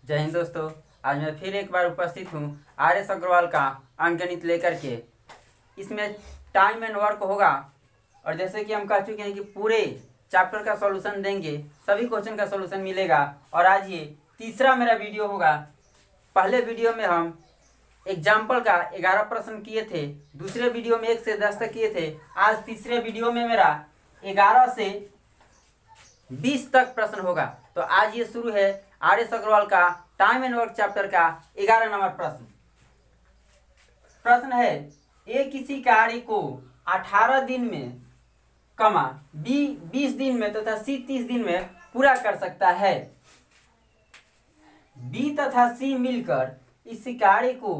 जय हिंद दोस्तों। आज मैं फिर एक बार उपस्थित हूँ RS अग्रवाल का अंकगणित लेकर के। इसमें टाइम एंड वर्क होगा और जैसे कि हम कह चुके हैं कि पूरे चैप्टर का सॉल्यूशन देंगे, सभी क्वेश्चन का सॉल्यूशन मिलेगा। और आज ये तीसरा मेरा वीडियो होगा। पहले वीडियो में हम एग्जाम्पल का 11 प्रश्न किए थे, दूसरे वीडियो में 1 से 10 तक किए थे। आज तीसरे वीडियो में मेरा 11 से 20 तक प्रश्न होगा। तो आज ये शुरू है RS अग्रवाल का टाइम एंड वर्क चैप्टर का 11 नंबर प्रश्न। प्रश्न है, ए किसी कार्य को 18 दिन में कमा बी 20 दिन में तथा सी 30 दिन में पूरा कर सकता है। बी तथा सी मिलकर इस कार्य को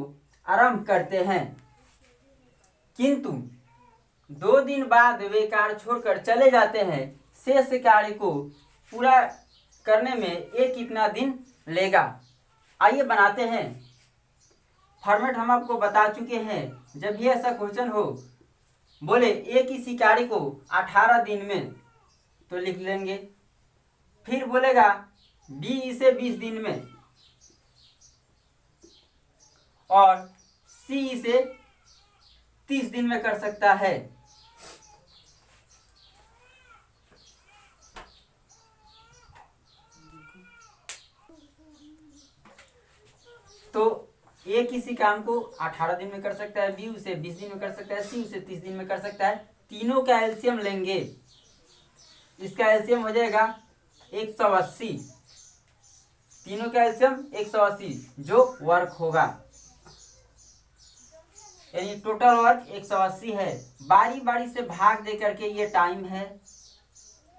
आरंभ करते हैं, किंतु 2 दिन बाद वे कार्य छोड़कर चले जाते हैं। शेष कार्य को पूरा करने में ये कितना दिन लेगा? आइए बनाते हैं। फॉर्मेट हम आपको बता चुके हैं। जब भी ऐसा क्वेश्चन हो, बोले ए किसी कार्य को 18 दिन में, तो लिख लेंगे। फिर बोलेगा बी इसे 20 दिन में और सी इसे 30 दिन में कर सकता है। तो ए किसी काम को 18 दिन में कर सकता है, बी उसे 20 दिन में कर सकता है, सी उसे 30 दिन में कर सकता है। तीनों का एलसीएम लेंगे। इसका एलसीएम हो जाएगा 180। तीनों का एलसीएम 180 जो वर्क होगा, यानी टोटल वर्क 180 है। बारी बारी से भाग दे करके ये टाइम है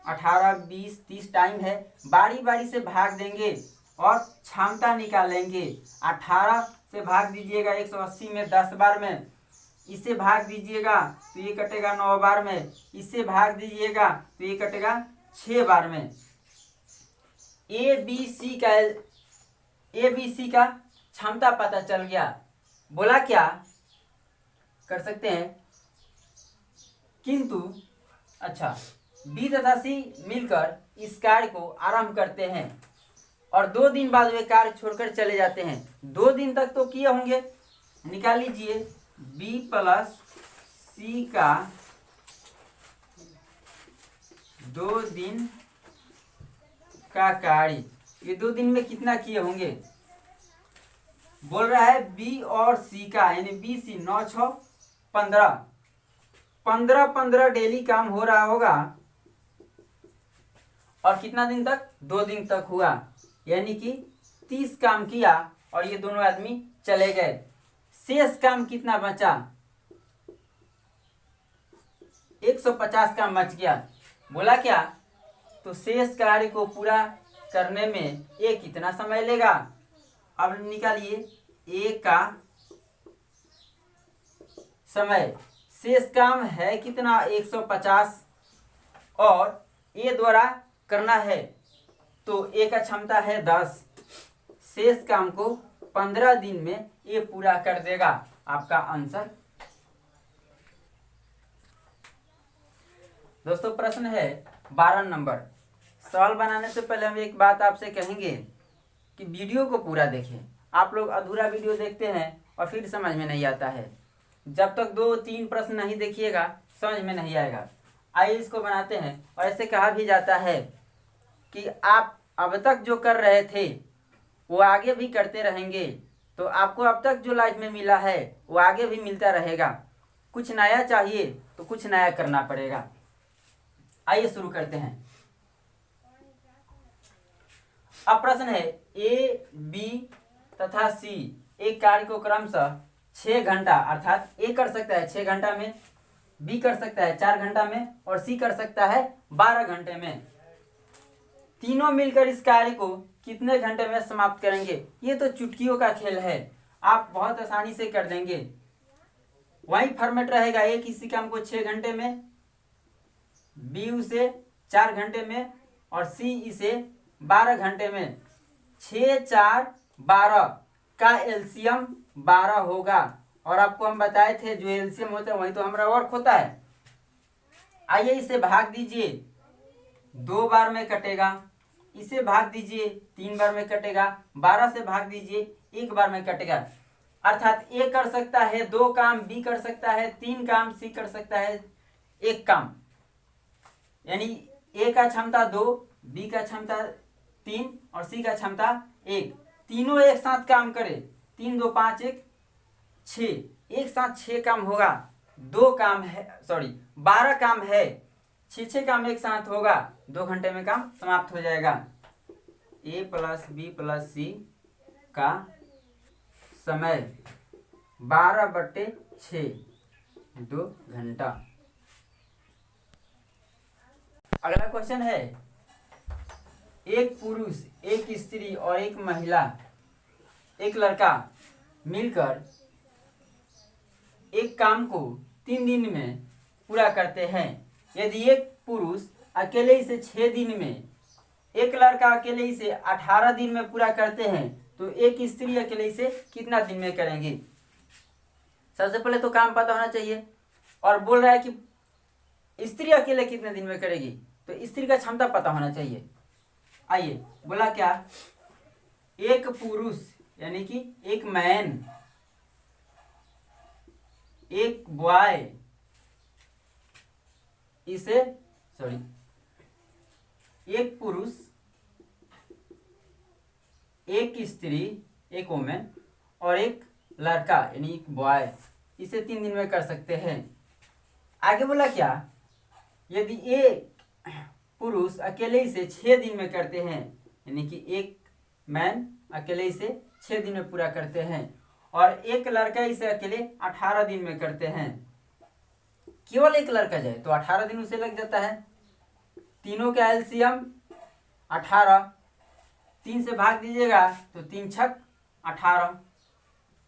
18, 20, 30 टाइम है। बारी बारी से भाग देंगे और क्षमता निकालेंगे। 18 से भाग दीजिएगा 180 में 10 बार में, इससे भाग दीजिएगा तो ये कटेगा 9 बार में, इससे भाग दीजिएगा तो ये कटेगा 6 बार में। ए बी सी का क्षमता पता चल गया। बोला क्या कर सकते हैं, किंतु अच्छा बी तथा सी मिलकर इस कार्य को आरंभ करते हैं और 2 दिन बाद वे कार्य छोड़कर चले जाते हैं। 2 दिन तक तो किए होंगे, निकाल लीजिए। बी प्लस सी का 2 दिन का कार्य, ये 2 दिन में कितना किए होंगे? बोल रहा है बी और सी का, यानी बी सी 9, 6, 15 15 डेली काम हो रहा होगा। और कितना दिन तक? 2 दिन तक हुआ, यानी कि 30 काम किया और ये दोनों आदमी चले गए। शेष काम कितना बचा? 150 काम बच गया। बोला क्या? तो शेष कार्य को पूरा करने में ये कितना समय लेगा? अब निकालिए ए का समय। शेष काम है कितना? 150 और ए द्वारा करना है तो ए का क्षमता है 10। शेष काम को 15 दिन में ये पूरा कर देगा। आपका आंसर। दोस्तों प्रश्न है 12 नंबर। सवाल बनाने से पहले हम एक बात आपसे कहेंगे कि वीडियो को पूरा देखें। आप लोग अधूरा वीडियो देखते हैं और फिर समझ में नहीं आता है। जब तक 2-3 प्रश्न नहीं देखिएगा समझ में नहीं आएगा। आइए इसको बनाते हैं। और ऐसे कहा भी जाता है कि आप अब तक जो कर रहे थे वो आगे भी करते रहेंगे, तो आपको अब तक जो लाइफ में मिला है वो आगे भी मिलता रहेगा। कुछ नया चाहिए तो कुछ नया करना पड़ेगा। आइए शुरू करते हैं। अब प्रश्न है ए, बी तथा सी एक कार्य को क्रमशः 6 घंटा, अर्थात ए कर सकता है 6 घंटा में, बी कर सकता है 4 घंटा में और सी कर सकता है 12 घंटे में। तीनों मिलकर इस कार्य को कितने घंटे में समाप्त करेंगे? ये तो चुटकियों का खेल है, आप बहुत आसानी से कर देंगे। वही फॉर्मेट रहेगा। ए किसी काम को 6 घंटे में, बी उसे 4 घंटे में और सी इसे 12 घंटे में। 6, 4, 12 का एलसीएम 12 होगा। और आपको हम बताए थे जो एलसीएम होता है वही तो हमारा वर्क होता है। आइए इसे भाग दीजिए, 2 बार में कटेगा इसे भाग दीजिए 3 बार में कटेगा, 12 से भाग दीजिए 1 बार में कटेगा। अर्थात ए कर सकता है 2 काम, बी कर सकता है 3 काम, सी कर सकता है 1 काम। यानी ए का क्षमता 2, बी का क्षमता 3 और सी का क्षमता 1। तीनों एक साथ काम करे, 3 2 5 1 6, एक साथ 6 काम होगा। 2 काम है, सॉरी 12 काम है, 6 काम एक साथ होगा, 2 घंटे में काम समाप्त हो जाएगा। ए प्लस बी प्लस सी का समय 12/6, 2 घंटा। अगला क्वेश्चन है, एक पुरुष, एक स्त्री और एक महिला, एक लड़का मिलकर एक काम को 3 दिन में पूरा करते हैं। यदि एक पुरुष अकेले इसे 6 दिन में, एक लड़का अकेले इसे 18 दिन में पूरा करते हैं, तो एक स्त्री अकेले इसे कितना दिन में करेंगी? सबसे पहले तो काम पता होना चाहिए। और बोल रहा है कि स्त्री अकेले कितने दिन में करेगी, तो स्त्री का क्षमता पता होना चाहिए। आइए, बोला क्या, एक पुरुष यानी कि एक मैन, एक बॉय इसे, सॉरी, एक पुरुष, एक स्त्री, एक वुमेन और एक लड़का यानी एक बॉय, इसे 3 दिन में कर सकते हैं। आगे बोला क्या, यदि एक पुरुष अकेले इसे 6 दिन में करते हैं, यानी कि एक मैन अकेले इसे 6 दिन में पूरा करते हैं और एक लड़का इसे अकेले 18 दिन में करते हैं। केवल एक लड़का जाए तो 18 दिन उसे लग जाता है। तीनों का एलसीएम 18, 3 से भाग दीजिएगा तो 3 छक 18,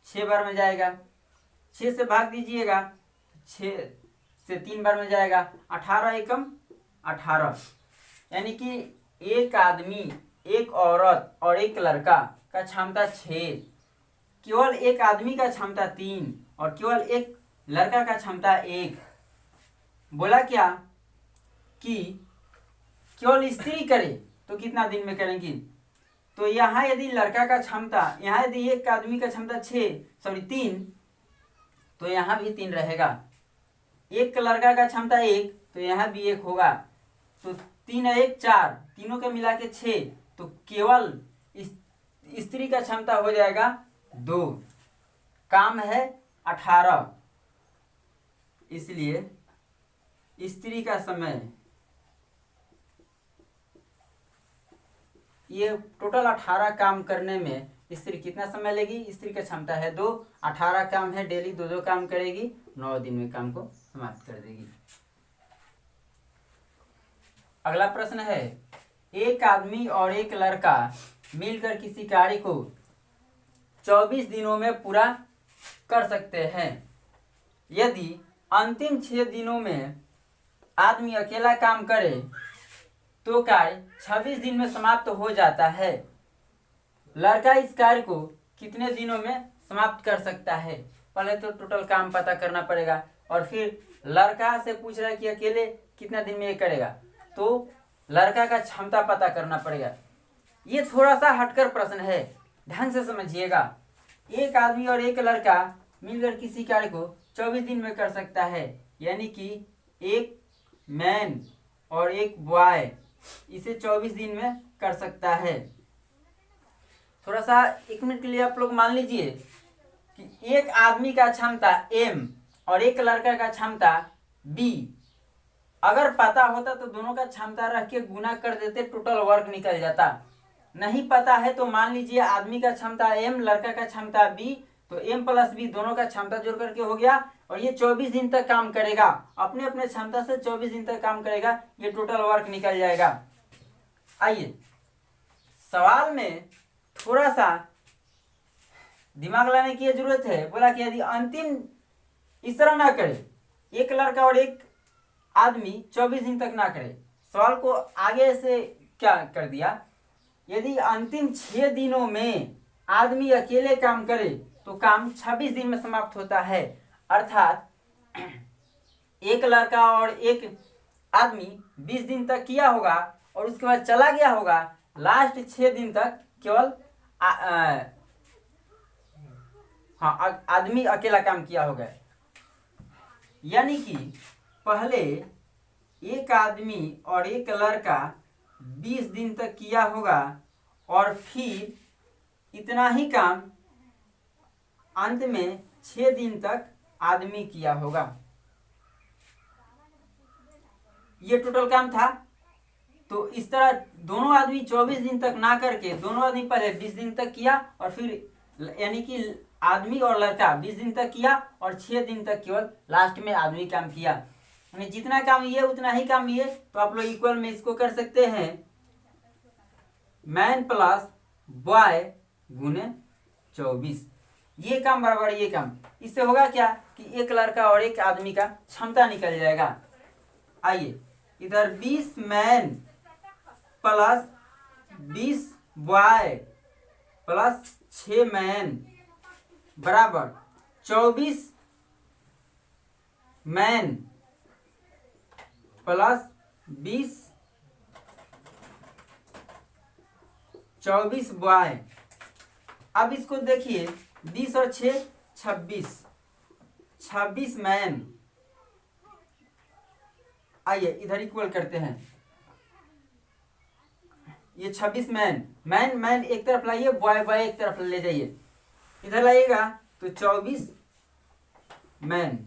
6 बार में जाएगा। 6 से भाग दीजिएगा 6 से 3 बार में जाएगा, 18 एकम 18। यानी कि एक आदमी, एक औरत और एक लड़का का क्षमता 6, केवल एक आदमी का क्षमता 3 और केवल एक लड़का का क्षमता 1। बोला क्या कि केवल स्त्री करे तो कितना दिन में करेंगी, तो यहाँ यदि लड़का का क्षमता, यहाँ यदि एक आदमी का क्षमता 3, तो यहाँ भी 3 रहेगा। एक लड़का का क्षमता 1 तो यहाँ भी 1 होगा, तो 3 और 1 4, तीनों के मिला के 6, तो केवल स्त्री का क्षमता हो जाएगा 2। काम है 18, इसलिए स्त्री का समय, ये टोटल 18 काम करने में स्त्री कितना समय लेगी? स्त्री का क्षमता है 2, 18 काम है, डेली 2 काम करेगी, 9 दिन में काम को समाप्त कर देगी। अगला प्रश्न है, एक आदमी और एक लड़का मिलकर किसी कार्य को 24 दिनों में पूरा कर सकते हैं। यदि अंतिम 6 दिनों में आदमी अकेला काम करे तो कार्य 26 दिन में समाप्त हो जाता है। लड़का इस कार्य को कितने दिनों में समाप्त कर सकता है? पहले तो टोटल काम पता करना पड़ेगा और फिर लड़का से पूछ रहा है कि अकेले कितना दिन में ये करेगा, तो लड़का का क्षमता पता करना पड़ेगा। ये थोड़ा सा हटकर प्रश्न है, ध्यान से समझिएगा। एक आदमी और एक लड़का मिलकर किसी कार्य को 24 दिन में कर सकता है, यानी कि एक मैन और एक बॉय इसे 24 दिन में कर सकता है। थोड़ा सा 1 मिनट के लिए आप लोग मान लीजिए कि एक आदमी का क्षमता M और एक लड़का का क्षमता B, अगर पता होता तो दोनों का क्षमता रख के गुना कर देते, टोटल वर्क निकल जाता। नहीं पता है तो मान लीजिए आदमी का क्षमता M, लड़का का क्षमता B, तो M प्लस B दोनों का क्षमता जोड़ करके हो गया और ये 24 दिन तक काम करेगा, अपने अपने क्षमता से 24 दिन तक काम करेगा, ये टोटल वर्क निकल जाएगा। आइए, सवाल में थोड़ा सा दिमाग लाने की जरूरत है। बोला कि यदि अंतिम इस तरह ना करे, एक लड़का और एक आदमी 24 दिन तक ना करे, सवाल को आगे से क्या कर दिया, यदि अंतिम 6 दिनों में आदमी अकेले काम करे तो काम 26 दिन में समाप्त होता है। अर्थात एक लड़का और एक आदमी 20 दिन तक किया होगा और उसके बाद चला गया होगा, लास्ट 6 दिन तक केवल आदमी अकेला काम किया होगा। यानी कि पहले एक आदमी और एक लड़का 20 दिन तक किया होगा और फिर इतना ही काम अंत में 6 दिन तक आदमी किया होगा। ये टोटल काम था। तो इस तरह दोनों आदमी 24 दिन तक ना करके दोनों आदमी पहले 20 दिन तक किया और फिर यानी कि आदमी और लड़का 20 दिन तक किया और 6 दिन तक केवल लास्ट में आदमी काम किया। यानी जितना काम ये उतना ही काम ये। तो आप लोग इक्वल में इसको कर सकते हैं मैन प्लस बॉय गुने 24। ये काम बराबर ये काम। इससे होगा क्या कि एक लड़का और एक आदमी का क्षमता निकल जाएगा। आइए इधर 20 man plus 20 boy plus 6 man बराबर 24 मैन प्लस 24 बॉय। अब इसको देखिए 20 और 6 26 मैन। आइए इधर इक्वल करते हैं। ये 26 मैन मैन मैन एक तरफ लाइए, बॉय बॉय एक तरफ ले जाइए। इधर लाइएगा तो 24 मैन,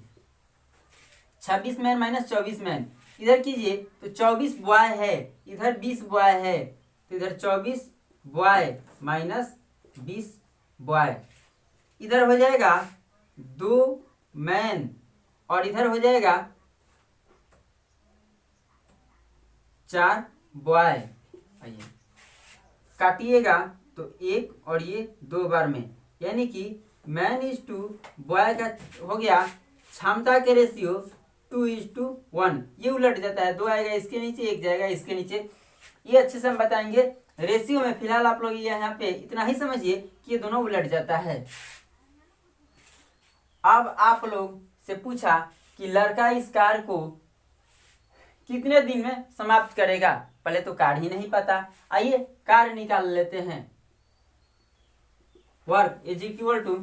26 मैन माइनस 24 मैन। इधर कीजिए तो 24 बॉय है, इधर 20 बॉय है, तो इधर 24 बॉय माइनस 20 बॉय। इधर हो जाएगा 2 मैन और इधर हो जाएगा 4 बॉय। आइए काटिएगा तो 1 और ये 2 बार में, यानी कि मैन इज टू बॉय का हो गया क्षमता के रेशियो 2:1। ये उलट जाता है, 2 आएगा इसके नीचे, 1 जाएगा इसके नीचे। ये अच्छे से हम बताएंगे रेशियो में। फिलहाल आप लोग यहाँ पे इतना ही समझिए कि ये दोनों उलट जाता है। अब आप लोग से पूछा कि लड़का इस कार्य को कितने दिन में समाप्त करेगा। पहले तो कार्य ही नहीं पता, आइए कार्य निकाल लेते हैं। वर्क इज इक्वल टू,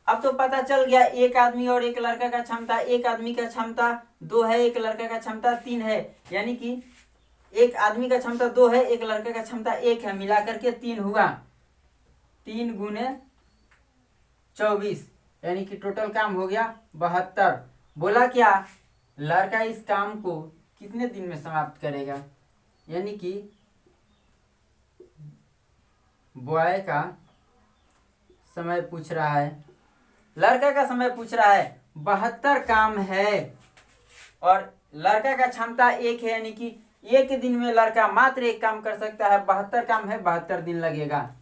अब तो पता चल गया एक आदमी और एक लड़का का क्षमता, एक आदमी का क्षमता 2 है, एक लड़का का क्षमता 3 है। यानी कि एक आदमी का क्षमता 2 है, एक लड़का का क्षमता 1 है, मिला करके 3 हुआ। 3 गुने 24 यानी कि टोटल काम हो गया 72। बोला क्या लड़का इस काम को कितने दिन में समाप्त करेगा, यानी कि बॉय का समय पूछ रहा है, लड़का का समय पूछ रहा है। 72 काम है और लड़का का क्षमता 1 है, यानी कि 1 दिन में लड़का मात्र 1 काम कर सकता है। 72 काम है, 72 दिन लगेगा।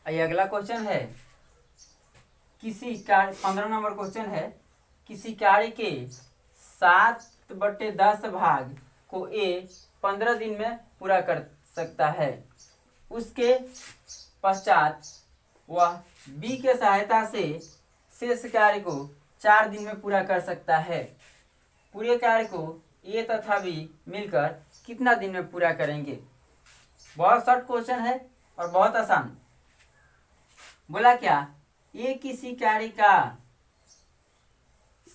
ये अगला क्वेश्चन है, किसी कार्य 15 नंबर क्वेश्चन है, किसी कार्य के 7/10 भाग को ए 15 दिन में पूरा कर सकता है। उसके पश्चात वह बी के सहायता से शेष कार्य को 4 दिन में पूरा कर सकता है। पूरे कार्य को ए तथा बी मिलकर कितना दिन में पूरा करेंगे। बहुत शॉर्ट क्वेश्चन है और बहुत आसान। बोला क्या ये किसी कार्य का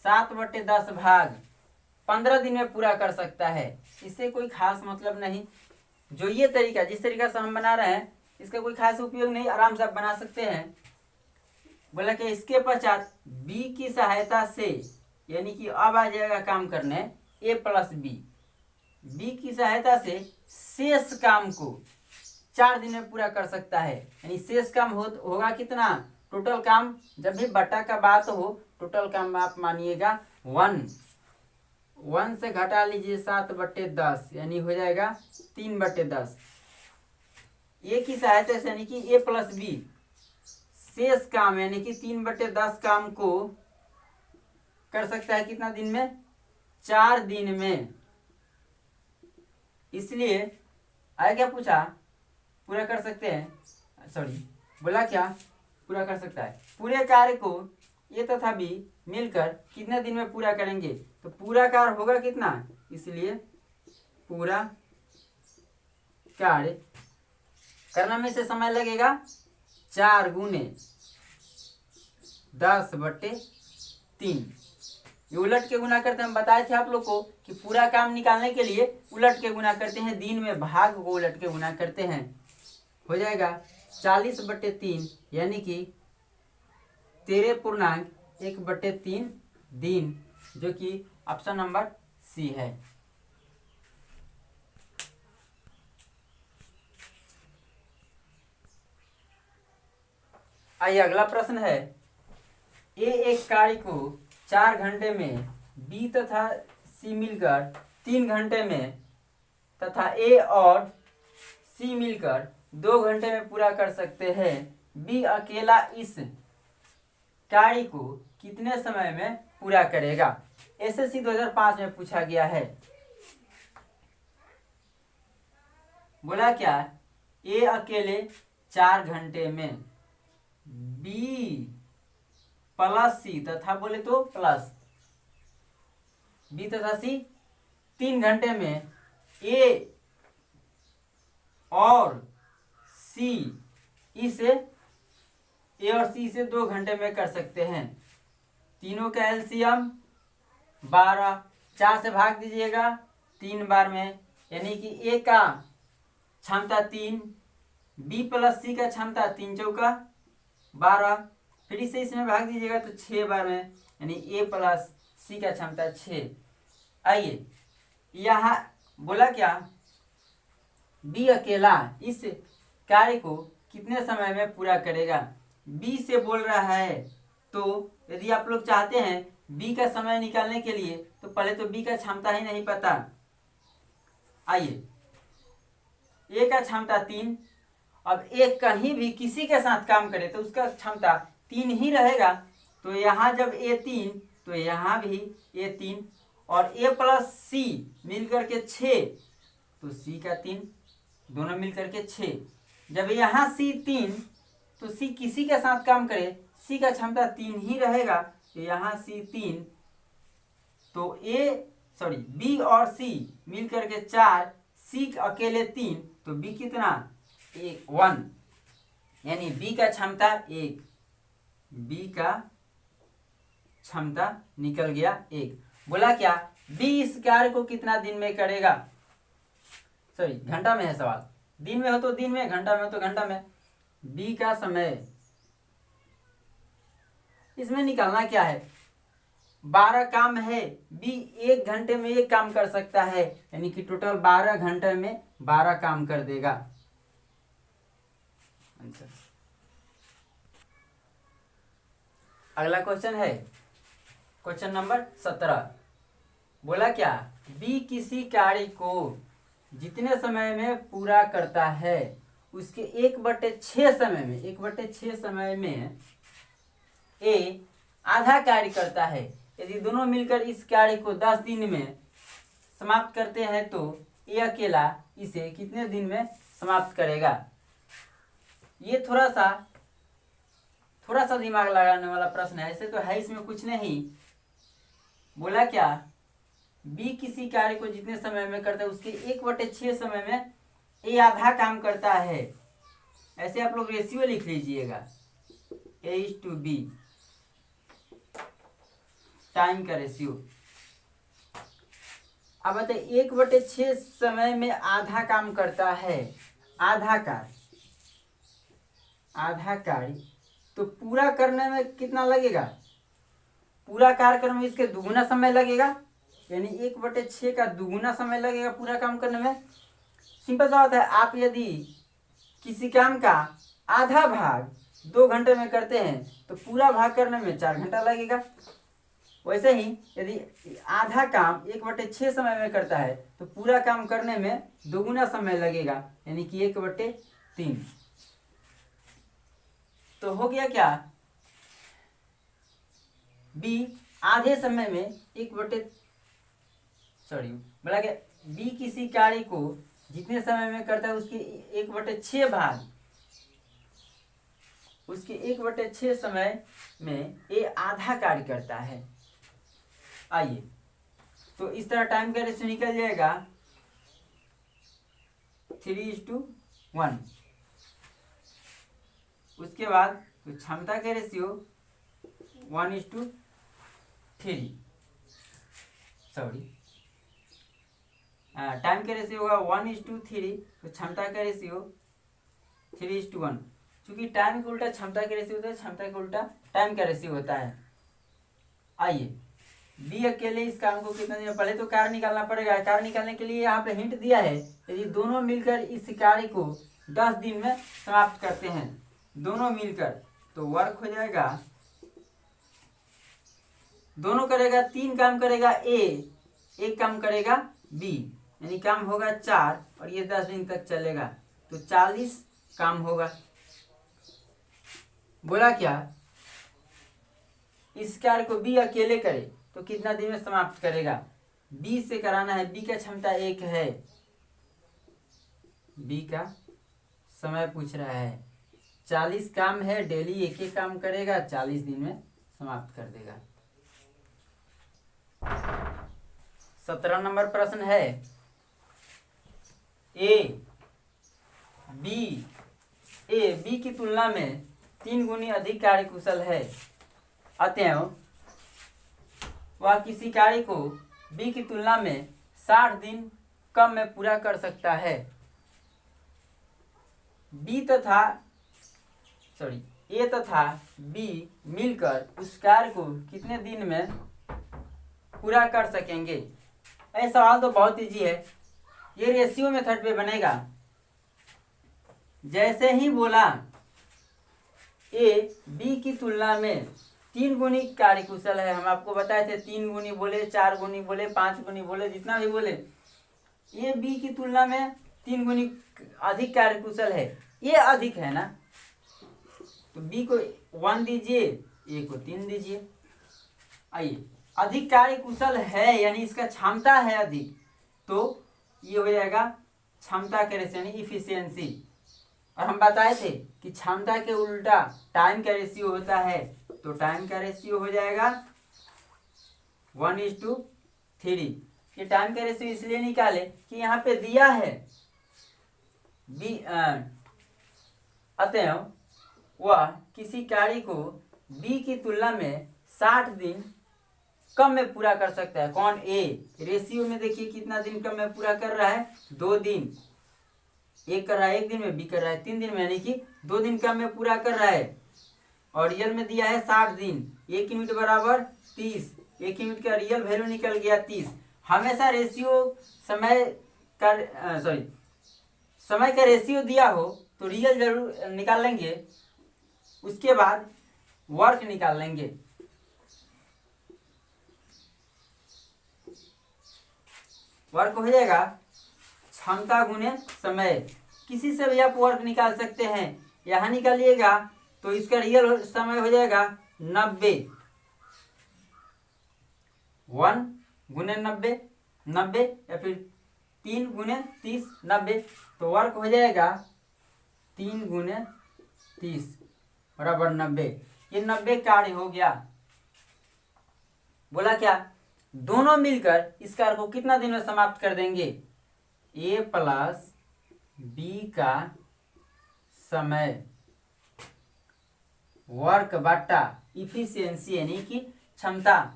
7/10 भाग 15 दिन में पूरा कर सकता है। इससे कोई खास मतलब नहीं। जो ये तरीका जिस तरीका से हम बना रहे हैं इसका कोई खास उपयोग नहीं, आराम से आप बना सकते हैं। बोला कि इसके पश्चात बी की सहायता से, यानी कि अब आ जाएगा काम करने ए प्लस बी, बी की सहायता से शेष काम को 4 दिन में पूरा कर सकता है। यानी शेष काम होगा कितना, टोटल काम जब भी बटा का बात हो टोटल काम आप मानिएगा 1 से घटा लीजिए 7/10 यानी हो जाएगा 3/10। ए की सहायता से यानी कि ए प्लस बी शेष काम यानी कि 3/10 काम को कर सकता है कितना दिन में, 4 दिन में। इसलिए आया क्या पूछा, पूरा कर सकते हैं, सॉरी बोला क्या पूरा कर सकता है। पूरे कार्य को ए तथा बी मिलकर कितने दिन में पूरा करेंगे, तो पूरा कार्य होगा कितना, इसलिए पूरा कार्य करने में से समय लगेगा 4 गुने 10/3। ये उलट के गुना करते हैं, हम बताए थे आप लोग को कि पूरा काम निकालने के लिए उलट के गुना करते हैं, दिन में भाग को उलट के गुना करते हैं। हो जाएगा 40/3 यानी कि 13.1/3 दिन, जो कि ऑप्शन नंबर सी है। आइए अगला प्रश्न है, ए एक कार्य को 4 घंटे में, बी तथा सी मिलकर 3 घंटे में तथा ए और सी मिलकर 2 घंटे में पूरा कर सकते हैं। बी अकेला इस कार्य को कितने समय में पूरा करेगा। एसएससी 2005 में पूछा गया है। बोला क्या, ए अकेले 4 घंटे में, बी प्लस सी तथा बोले तो प्लस बी तथा सी 3 घंटे में, ए और सी इसे ए और सी से 2 घंटे में कर सकते हैं। तीनों का एलसीएम 12, 4 से भाग दीजिएगा 3 बार में, यानी कि ए का क्षमता 3, बी प्लस सी का क्षमता 3 चौका 12, फिर इसे इसमें भाग दीजिएगा तो 6 बार में, यानी ए प्लस सी का क्षमता 6। आइए यहाँ बोला क्या, बी अकेला इस कार्य को कितने समय में पूरा करेगा। बी से बोल रहा है, तो यदि आप लोग चाहते हैं बी का समय निकालने के लिए, तो पहले तो बी का क्षमता ही नहीं पता। आइए, ए का क्षमता 3, अब ए कहीं भी किसी के साथ काम करे तो उसका क्षमता 3 ही रहेगा, तो यहाँ जब ए 3 तो यहाँ भी ए 3, और ए प्लस सी मिलकर के 6, तो सी का 3, दोनों मिलकर के 6। जब यहाँ सी 3 तो सी किसी के साथ काम करे, सी का क्षमता 3 ही रहेगा, तो यहाँ सी 3, तो बी और सी मिलकर के 4, सी अकेले 3, तो बी कितना 1, यानी बी का क्षमता 1, बी का क्षमता निकल गया 1। बोला क्या, बी इस कार्य को कितना दिन में करेगा, घंटा में है सवाल, दिन में हो तो दिन में, घंटा में हो तो घंटा में। बी का समय इसमें निकालना क्या है, 12 काम है, बी 1 घंटे में 1 काम कर सकता है, यानी कि टोटल 12 घंटे में 12 काम कर देगा। अगला क्वेश्चन है क्वेश्चन नंबर 17। बोला क्या, बी किसी कार्य को जितने समय में पूरा करता है उसके 1/6 समय में, 1/6 समय में ए आधा कार्य करता है। यदि दोनों मिलकर इस कार्य को 10 दिन में समाप्त करते हैं तो ए अकेला इसे कितने दिन में समाप्त करेगा। ये थोड़ा सा दिमाग लगाने वाला प्रश्न है, ऐसे तो है इसमें कुछ नहीं। बोला क्या, बी किसी कार्य को जितने समय में करता है उसके 1/6 समय में ए आधा काम करता है। ऐसे आप लोग रेशियो लिख लीजिएगा, A/B, टाइम का रेशियो। अब बताइए 1/6 समय में आधा काम करता है, आधा कार्य, तो पूरा करने में कितना लगेगा, पूरा कार्य करने में इसके दुगुना समय लगेगा, यानी 1/6 का दुगुना समय लगेगा पूरा काम करने में। सिंपल सा होता है, आप यदि किसी काम का आधा भाग 2 घंटे में करते हैं तो पूरा भाग करने में 4 घंटा लगेगा। वैसे ही यदि आधा काम 1/6 समय में करता है तो पूरा काम करने में दोगुना समय लगेगा, यानी कि 1/3। तो हो गया क्या, बी आधे समय में बोला क्या, बी किसी कार्य को जितने समय में करता है उसके 1/6 भाग उसके 1/6 समय में ए आधा कार्य करता है। आइए, तो इस तरह टाइम का रेशियो निकल जाएगा 3:1। उसके बाद तो क्षमता के रेशियो 1:3, सॉरी टाइम का रेशियो होगा 1:3, तो क्षमता का रेशियो 3:1। क्योंकि टाइम के उल्टा क्षमता का रेशियो होता है, क्षमता के उल्टा टाइम का रेशियो होता है। आइए, बी अकेले इस काम को कितना दिन, पहले तो कार्य निकालना पड़ेगा। कार्य निकालने के लिए यहाँ पे हिंट दिया है, यदि दोनों मिलकर इस कार्य को 10 दिन में समाप्त करते हैं, दोनों मिलकर, तो वर्क हो जाएगा, दोनों करेगा 3 काम करेगा ए, 1 काम करेगा बी, यानी काम होगा 4 और ये 10 दिन तक चलेगा, तो 40 काम होगा। बोला क्या, इस कार्य को बी अकेले करे तो कितना दिन में समाप्त करेगा, बी से कराना है। बी का क्षमता 1 है, बी का समय पूछ रहा है, 40 काम है, डेली 1 काम करेगा, 40 दिन में समाप्त कर देगा। 17 नंबर प्रश्न है, ए बी की तुलना में 3 गुनी अधिक कार्यकुशल है, अतएव वह किसी कार्य को बी की तुलना में 60 दिन कम में पूरा कर सकता है। ए तथा बी मिलकर उस कार्य को कितने दिन में पूरा कर सकेंगे। ये सवाल तो बहुत इजी है, ये रेशियो मेथड पे बनेगा। जैसे ही बोला ए बी की तुलना में 3 गुनी कार्यकुशल है, हम आपको बताए थे 3 गुनी बोले, 4 गुनी बोले, 5 गुनी बोले, जितना भी बोले, ये बी की तुलना में 3 गुनी अधिक कार्यकुशल है, ये अधिक है ना, तो बी को 1 दीजिए, ए को 3 दीजिए। आइए, अधिक कार्यकुशल है यानी इसका क्षमता है अधिक, तो ये हो जाएगा क्षमता के रेशियो यानी इफिशियंसी। और हम बताए थे कि क्षमता के उल्टा टाइम का रेशियो होता है, तो टाइम का रेशियो हो जाएगा 1:3। ये टाइम का रेशियो इसलिए निकाले कि यहाँ पे दिया है बी, अतएव वह किसी कार्य को बी की तुलना में 60 दिन कम में पूरा कर सकता है। कौन, ए। रेशियो में देखिए कितना दिन कम में पूरा कर रहा है, 2 दिन। एक कर रहा है 1 दिन में, बी कर रहा है 3 दिन में, यानी कि 2 दिन कम में पूरा कर रहा है। और रियल में दिया है 60 दिन, 1 यूनिट बराबर 30, 1 यूनिट का रियल वैल्यू निकल गया 30। हमेशा रेशियो समय का रेशियो दिया हो तो रियल जरूर निकाल लेंगे, उसके बाद वर्क निकाल लेंगे। वर्क हो जाएगा क्षमता गुने समय, किसी से भी आप वर्क निकाल सकते हैं। यहाँ निकालिएगा तो इसका रियल समय हो जाएगा 90, 1 गुने 90 या फिर 3 गुने 30, 90, तो वर्क हो जाएगा 3 गुने 30 बराबर 90। ये 90 कार्य हो गया। बोला क्या, दोनों मिलकर इस कार्य को कितना दिन में समाप्त कर देंगे, ए प्लस बी का समय वर्क बटा इफिशियंसी यानी कि क्षमता।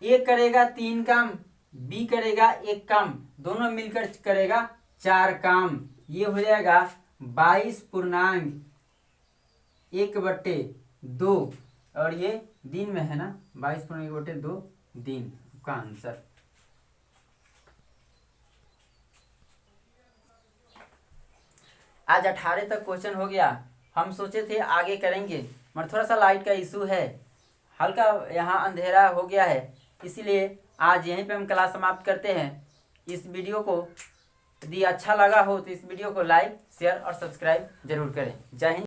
ए करेगा 3 काम, बी करेगा 1 काम, दोनों मिलकर करेगा 4 काम। ये हो जाएगा 22.1/2 और ये दिन में है ना, 22.1/2 दिन का आंसर। आज 18 तक क्वेश्चन हो गया। हम सोचे थे आगे करेंगे मगर थोड़ा सा लाइट का इशू है, हल्का यहाँ अंधेरा हो गया है, इसीलिए आज यहीं पे हम क्लास समाप्त करते हैं। इस वीडियो को यदि अच्छा लगा हो तो इस वीडियो को लाइक, शेयर और सब्सक्राइब जरूर करें। जय हिंद।